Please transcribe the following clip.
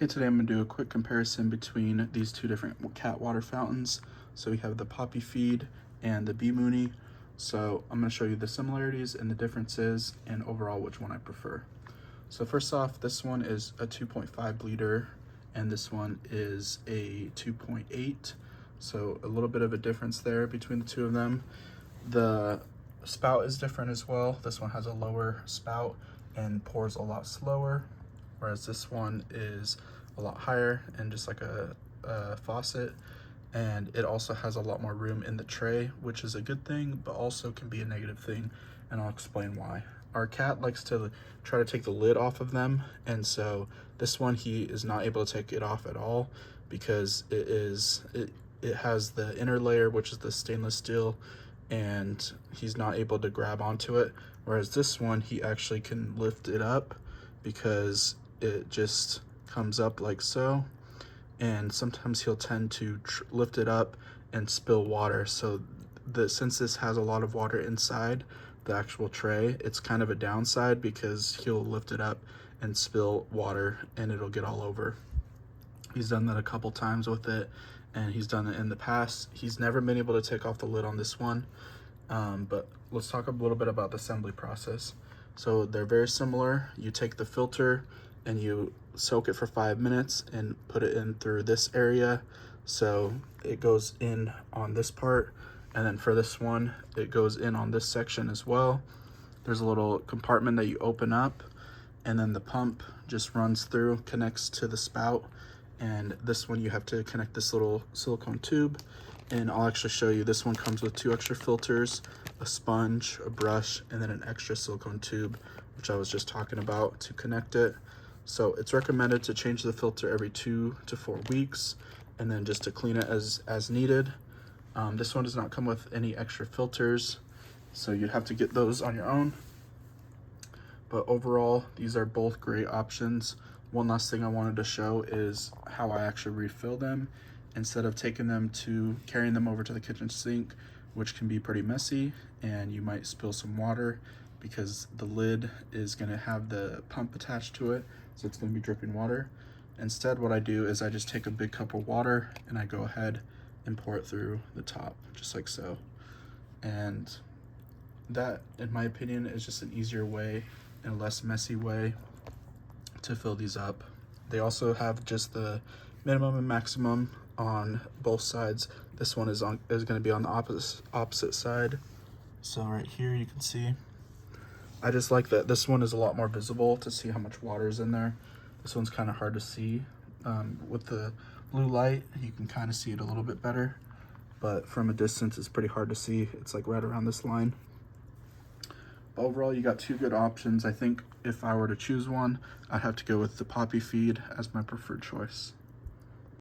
Hey, today I'm going to do a quick comparison between these two different cat water fountains. So we have the Papifeed and the Bemoony. So I'm going to show you the similarities and the differences and overall which one I prefer. So first off, this one is a 2.5 liter and this one is a 2.8. So a little bit of a difference there between the two of them. The spout is different as well. This one has a lower spout and pours a lot slower, whereas this one is a lot higher and just like a faucet. And it also has a lot more room in the tray, which is a good thing, but also can be a negative thing, and I'll explain why. Our cat likes to try to take the lid off of them, and so this one, he is not able to take it off at all because it has the inner layer, which is the stainless steel, and he's not able to grab onto it. Whereas this one, he actually can lift it up because it just comes up like so. And sometimes he'll tend to lift it up and spill water. So since this has a lot of water inside the actual tray, it's kind of a downside because he'll lift it up and spill water and it'll get all over. He's done that a couple times with it, and he's done it in the past. He's never been able to take off the lid on this one, but let's talk a little bit about the assembly process. So they're very similar. You take the filter and you soak it for 5 minutes and put it in through this area. So it goes in on this part, and then for this one, it goes in on this section as well. There's a little compartment that you open up, and then the pump just runs through, connects to the spout. And this one, you have to connect this little silicone tube, and I'll actually show you. This one comes with 2 extra filters, a sponge, a brush, and then an extra silicone tube, which I was just talking about to connect it. So it's recommended to change the filter every 2 to 4 weeks, and then just to clean it as needed. This one does not come with any extra filters, so you'd have to get those on your own. But overall, these are both great options. One last thing I wanted to show is how I actually refill them. Instead of carrying them over to the kitchen sink, which can be pretty messy, and you might spill some water because the lid is gonna have the pump attached to it, so it's gonna be dripping water. Instead, what I do is I just take a big cup of water and I go ahead and pour it through the top, just like so. And that, in my opinion, is just an easier way and a less messy way to fill these up. They also have just the minimum and maximum on both sides. This one is going to be on the opposite side. So right here you can see. I just like that this one is a lot more visible to see how much water is in there. This one's kind of hard to see. With the blue light, you can kind of see it a little bit better, but from a distance, it's pretty hard to see. It's like right around this line. Overall, you got 2 good options. I think if I were to choose one, I'd have to go with the Papifeed as my preferred choice.